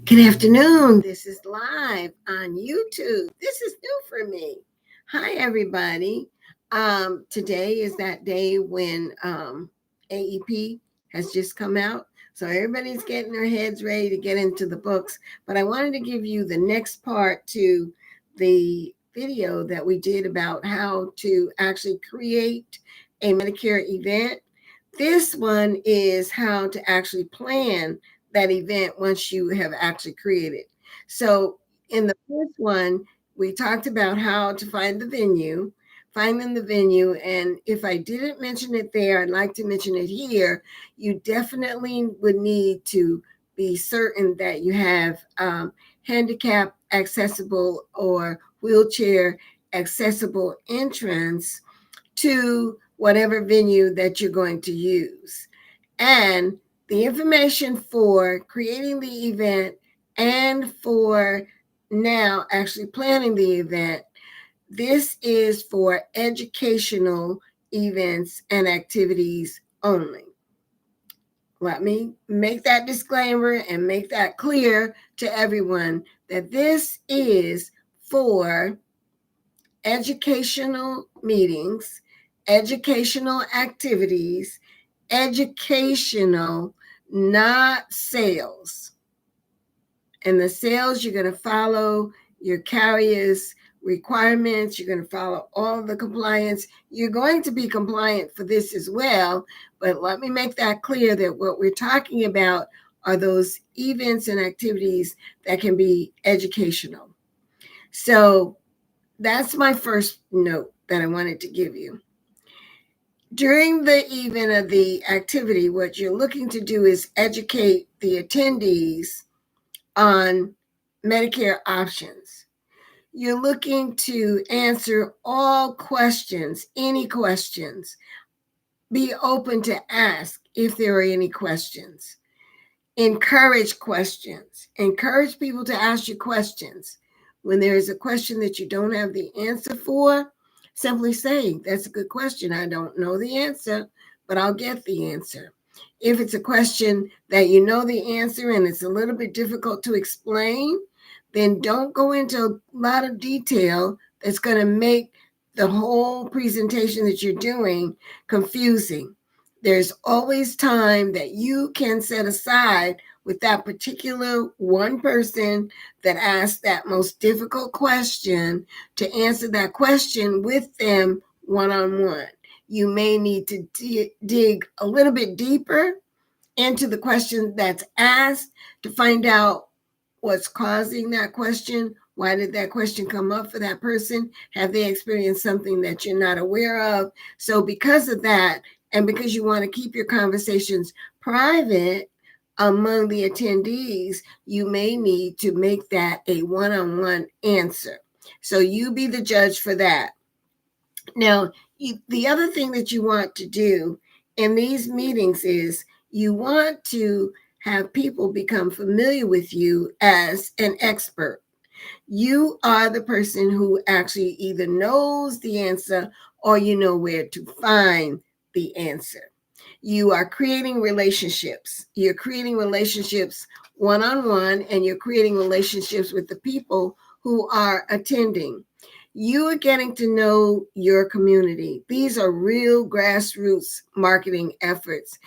Good afternoon. This is live on YouTube. This is new for me. Hi, everybody. Today is that day when AEP has just come out. So everybody's getting their heads ready to get into the books. But I wanted to give you the next part to the video that we did about how to actually create a Medicare event. This one is how to actually plan that event once you have actually created. So in the first one, we talked about how to find the venue, finding the venue. And if I didn't mention it there, I'd like to mention it here. You definitely would need to be certain that you have handicap accessible or wheelchair accessible entrance to whatever venue that you're going to use. And the information for creating the event and for now actually planning the event, this is for educational events and activities only. Let me make that disclaimer and make that clear to everyone that this is for educational meetings, educational activities, educational, not sales. And the sales, you're going to follow your carrier's requirements. You're going to follow all the compliance. You're going to be compliant for this as well. But let me make that clear that what we're talking about are those events and activities that can be educational. So that's my first note that I wanted to give you. During the event of the activity, what you're looking to do is educate the attendees on Medicare options. You're looking to answer all questions, any questions. Be open to ask if there are any questions. Encourage questions. Encourage people to ask you questions. When there is a question that you don't have the answer for, simply say, that's a good question. I don't know the answer, but I'll get the answer. If it's a question that you know the answer and it's a little bit difficult to explain, then don't go into a lot of detail that's going to make the whole presentation that you're doing confusing. There's always time that you can set aside with that particular one person that asked that most difficult question to answer that question with them one-on-one. You may need to dig a little bit deeper into the question that's asked to find out what's causing that question. Why did that question come up for that person? Have they experienced something that you're not aware of? So because of that, and because you want to keep your conversations private among the attendees, you may need to make that a one-on-one answer. So you be the judge for that. Now, the other thing that you want to do in these meetings is you want to have people become familiar with you as an expert. You are the person who actually either knows the answer or you know where to find the answer. You are creating relationships. You're creating relationships one-on-one, and you're creating relationships with the people who are attending. You are getting to know your community. These are real grassroots marketing efforts.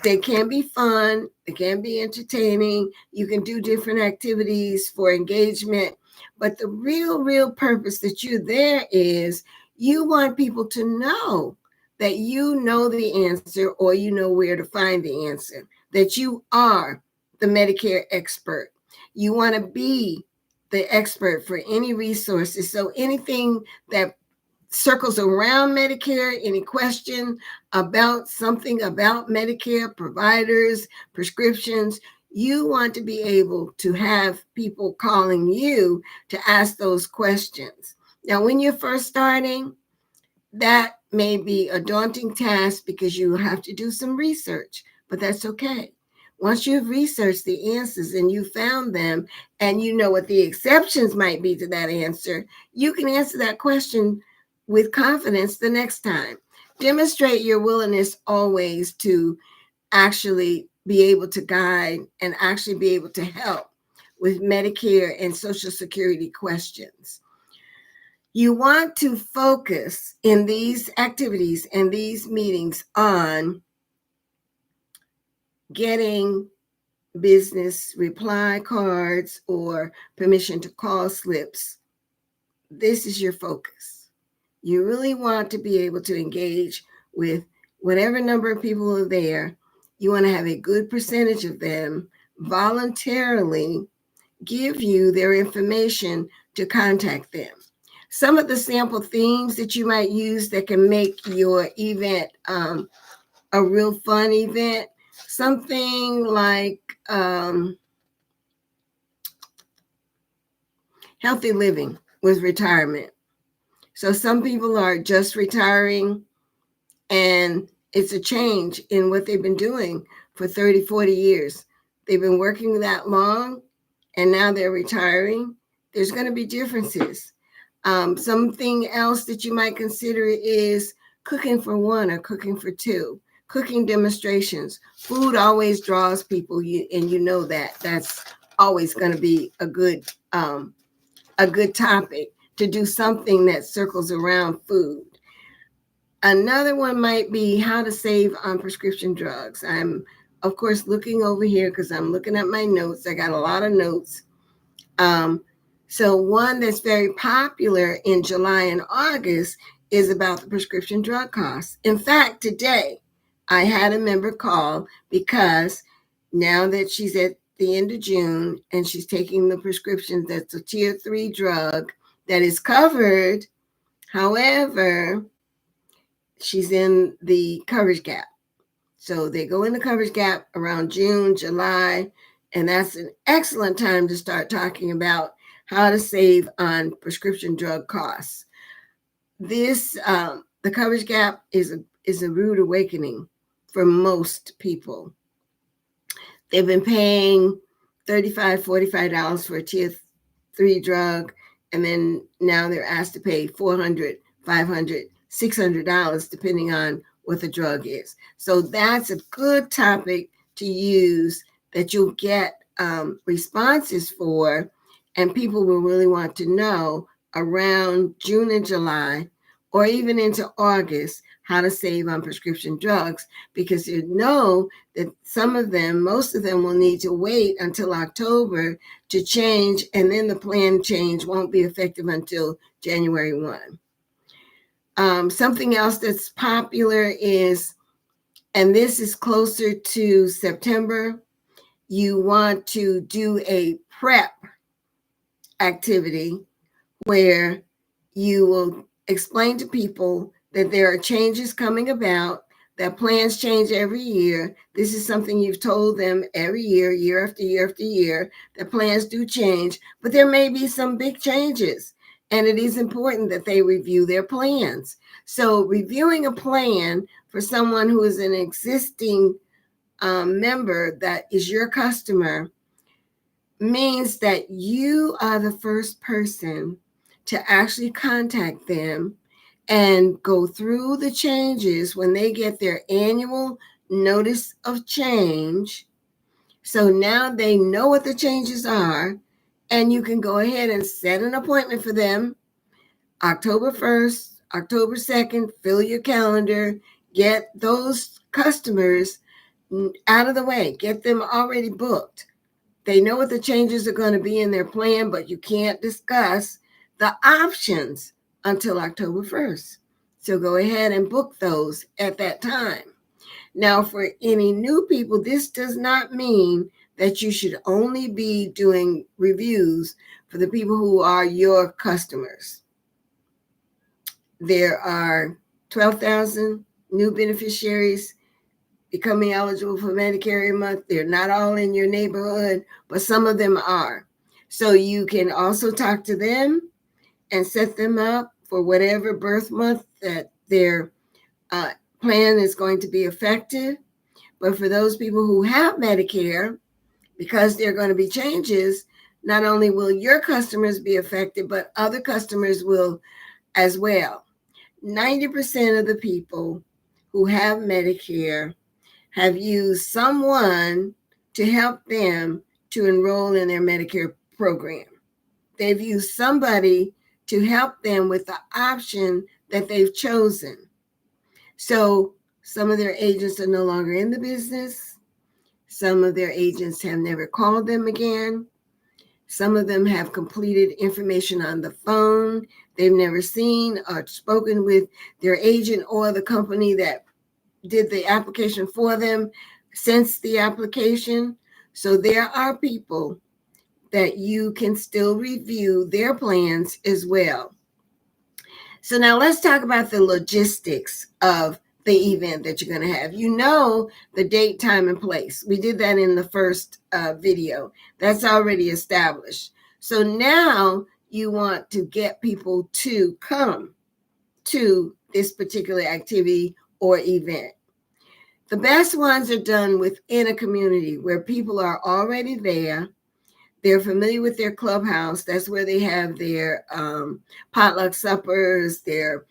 They can be fun. They can be entertaining. You can do different activities for engagement. But the real purpose that you're there is you want people to know that you know the answer or you know where to find the answer, that you are the Medicare expert. You want to be the expert for any resources. So anything that circles around Medicare, any question about something about Medicare, providers, prescriptions, you want to be able to have people calling you to ask those questions. Now, when you're first starting, that may be a daunting task because you have to do some research, but that's okay. Once you've researched the answers and you found them and you know what the exceptions might be to that answer, you can answer that question with confidence the next time. Demonstrate your willingness always to actually be able to guide and actually be able to help with Medicare and Social Security questions. You want to focus in these activities and these meetings on getting business reply cards or permission to call slips. This is your focus. You really want to be able to engage with whatever number of people are there. You want to have a good percentage of them voluntarily give you their information to contact them. Some of the sample themes that you might use that can make your event a real fun event, something like healthy living with retirement. So some people are just retiring and it's a change in what they've been doing for 30, 40 years. They've been working that long and now they're retiring. There's going to be differences. Something else that you might consider is cooking for one or cooking for two, cooking demonstrations. Food always draws people, and you know that. That's always going to be a good topic to do something that circles around food. Another one might be how to save on prescription drugs. I'm, of course, looking over here because I'm looking at my notes. I got a lot of notes. So one that's very popular in July and August is about the prescription drug costs. In fact, today I had a member call because now that she's at the end of June and she's taking the prescription that's a tier 3 drug that is covered. However, she's in the coverage gap. So they go in the coverage gap around June, July, and that's an excellent time to start talking about how to save on prescription drug costs. This, the coverage gap is a rude awakening for most people. They've been paying $35, $45 for a tier 3 drug, and then now they're asked to pay $400, $500, $600, depending on what the drug is. So that's a good topic to use that you'll get responses for, and people will really want to know around June and July, or even into August, how to save on prescription drugs, because you know that some of them, most of them will need to wait until October to change, and then the plan change won't be effective until January 1. Something else that's popular is, and this is closer to September, you want to do a prep activity where you will explain to people that there are changes coming about, that plans change every year. This is something you've told them every year, year after year after year, that plans do change, but there may be some big changes. And it is important that they review their plans. So reviewing a plan for someone who is an existing member that is your customer means that you are the first person to actually contact them and go through the changes when they get their annual notice of change. So now they know what the changes are, and you can go ahead and set an appointment for them. October 1st, October 2nd, fill your calendar, get those customers out of the way, get them already booked. They know what the changes are going to be in their plan, but you can't discuss the options until October 1st. So go ahead and book those at that time. Now, for any new people, this does not mean that you should only be doing reviews for the people who are your customers. There are 12,000 new beneficiaries becoming eligible for Medicare every month. They're not all in your neighborhood, but some of them are. So you can also talk to them and set them up for whatever birth month that their plan is going to be effective. But for those people who have Medicare, because there are going to be changes, not only will your customers be affected, but other customers will as well. 90% of the people who have Medicare have used someone to help them to enroll in their Medicare program. They've used somebody to help them with the option that they've chosen. So some of their agents are no longer in the business. Some of their agents have never called them again. Some of them have completed information on the phone. They've never seen or spoken with their agent or the company that did the application for them since the application. So there are people that you can still review their plans as well. So now let's talk about the logistics of the event that you're going to have. You know the date, time, and place. We did that in the first video. That's already established. So now you want to get people to come to this particular activity or event. The best ones are done within a community where people are already there. They're familiar with their clubhouse. That's where they have their potluck suppers, their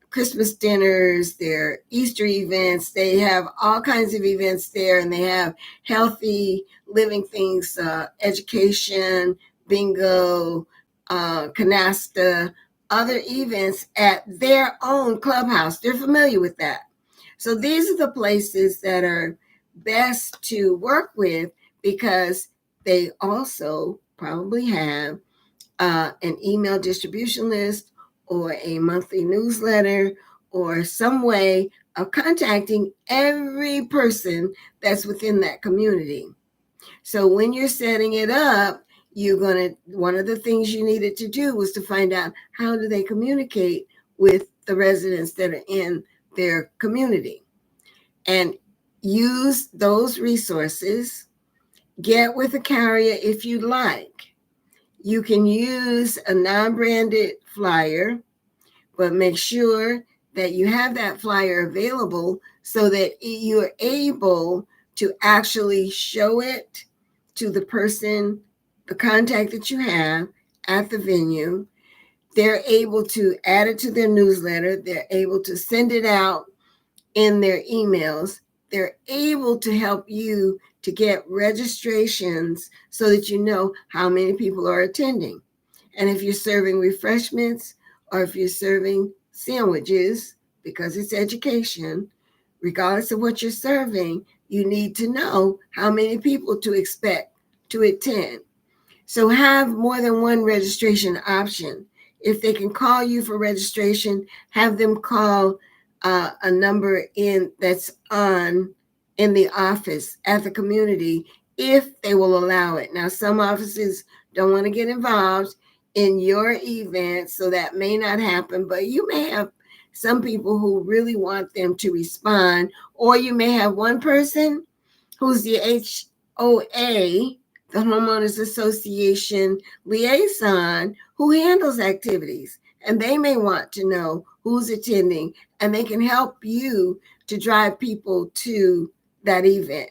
Christmas dinners, their Easter events. They have all kinds of events there, and they have healthy living things, education, bingo, canasta, other events at their own clubhouse. They're familiar with that. So these are the places that are best to work with because they also probably have an email distribution list or a monthly newsletter or some way of contacting every person that's within that community. So when you're setting it up, one of the things you needed to do was to find out how do they communicate with the residents that are in their community and use those resources. Get with a carrier if you'd like. You can use a non-branded flyer, but make sure that you have that flyer available so that you're able to actually show it to the person, the contact that you have at the venue. They're able to add it to their newsletter. They're able to send it out in their emails. They're able to help you to get registrations so that you know how many people are attending. And if you're serving refreshments or if you're serving sandwiches, because it's education, regardless of what you're serving, you need to know how many people to expect to attend. So have more than one registration option. If they can call you for registration, have them call a number that's in the office at the community if they will allow it. Now, some offices don't want to get involved in your event, so that may not happen, but you may have some people who really want them to respond, or you may have one person who's the HOA, the Homeowners Association liaison, who handles activities, and they may want to know who's attending, and they can help you to drive people to that event.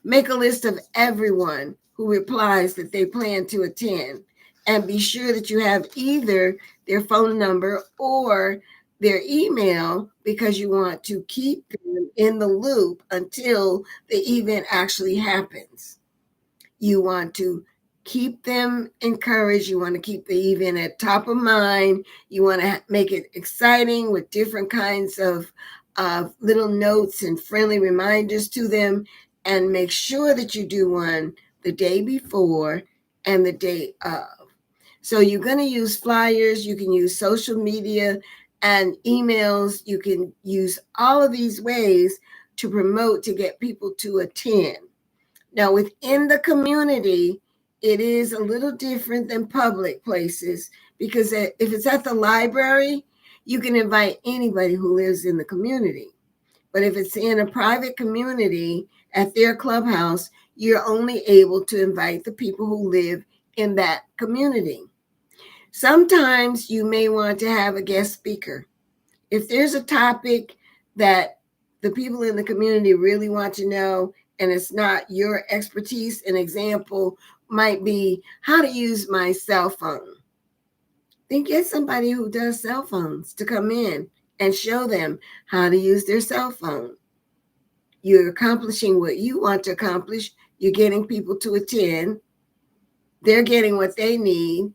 Make a list of everyone who replies that they plan to attend, and be sure that you have either their phone number or their email, because you want to keep them in the loop until the event actually happens. You want to keep them encouraged. You want to keep the event at top of mind. You want to make it exciting with different kinds of little notes and friendly reminders to them, and make sure that you do one the day before and the day of. So you're going to use flyers. You can use social media and emails. You can use all of these ways to promote, to get people to attend. Now, within the community, it is a little different than public places, because if it's at the library, you can invite anybody who lives in the community. But if it's in a private community at their clubhouse, you're only able to invite the people who live in that community. Sometimes you may want to have a guest speaker. If there's a topic that the people in the community really want to know, and it's not your expertise, an example might be how to use my cell phone. Then get somebody who does cell phones to come in and show them how to use their cell phone. You're accomplishing what you want to accomplish. You're getting people to attend, they're getting what they need.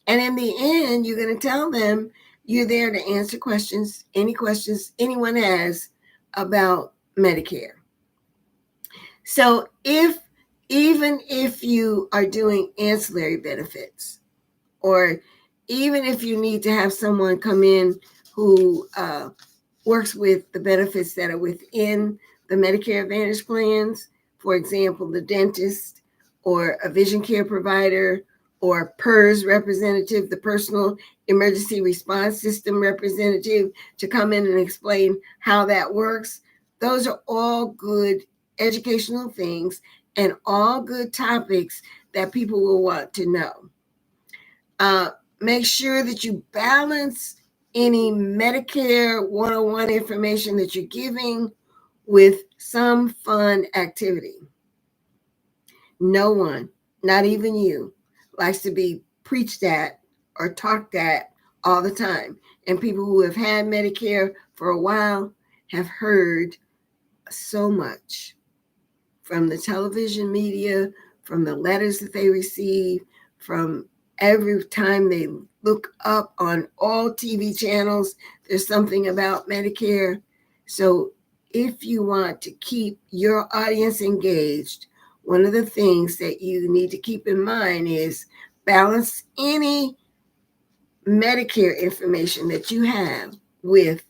And in the end, you're going to tell them you're there to answer questions anyone has about Medicare. So even if you are doing ancillary benefits, or even if you need to have someone come in who works with the benefits that are within the Medicare Advantage plans, for example, the dentist or a vision care provider or PERS representative, the personal emergency response system representative, to come in and explain how that works. Those are all good educational things and all good topics that people will want to know. Make sure that you balance any Medicare 101 information that you're giving with some fun activity. No one, not even you, likes to be preached at or talked at all the time. And people who have had Medicare for a while have heard so much from the television media, from the letters that they receive, from every time they look up on all TV channels, there's something about Medicare. So if you want to keep your audience engaged, one of the things that you need to keep in mind is balance any Medicare information that you have with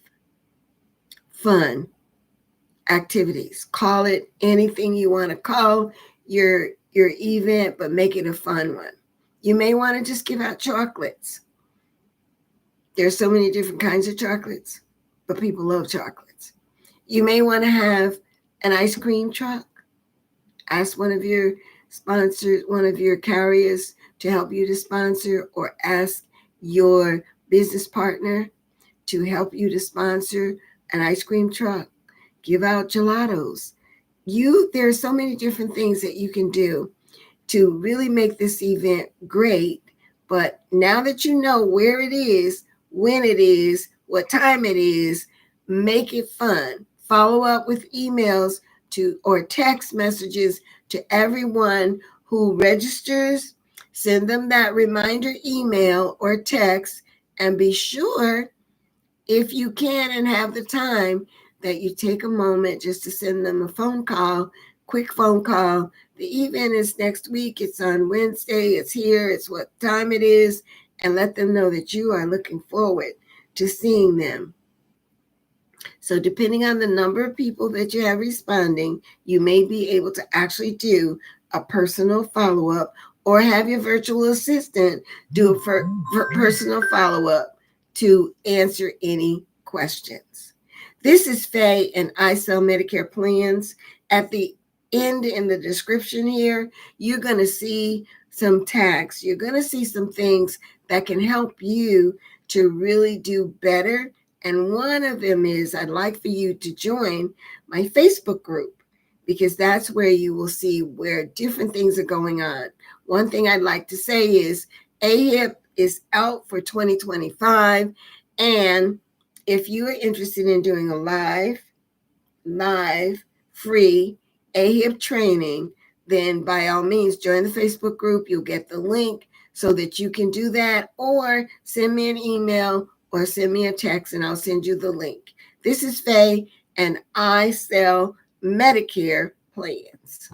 fun activities. Call it anything you want to call your event, but make it a fun one. You may want to just give out chocolates. There's so many different kinds of chocolates, but people love chocolates. You may want to have an ice cream truck. Ask one of your sponsors, one of your carriers to help you to sponsor, or ask your business partner to help you to sponsor an ice cream truck. Give out gelatos. There are so many different things that you can do to really make this event great. But now that you know where it is, when it is, what time it is, make it fun. Follow up with emails or text messages to everyone who registers. Send them that reminder email or text, and be sure, if you can and have the time, that you take a moment just to send them a phone call, quick phone call. The event is next week. It's on Wednesday. It's here. It's what time it is. And let them know that you are looking forward to seeing them. So depending on the number of people that you have responding, you may be able to actually do a personal follow-up, or have your virtual assistant do a personal follow-up to answer any questions. This is Faye, and I sell Medicare plans. At the end, in the description here, you're going to see some tags. You're going to see some things that can help you to really do better. And one of them is, I'd like for you to join my Facebook group, because that's where you will see where different things are going on. One thing I'd like to say is AHIP is out for 2025. And if you are interested in doing a live free AHIP training, then by all means join the Facebook group. You'll get the link so that you can do that, or send me an email or send me a text and I'll send you the link. This is Faye, and I sell Medicare plans.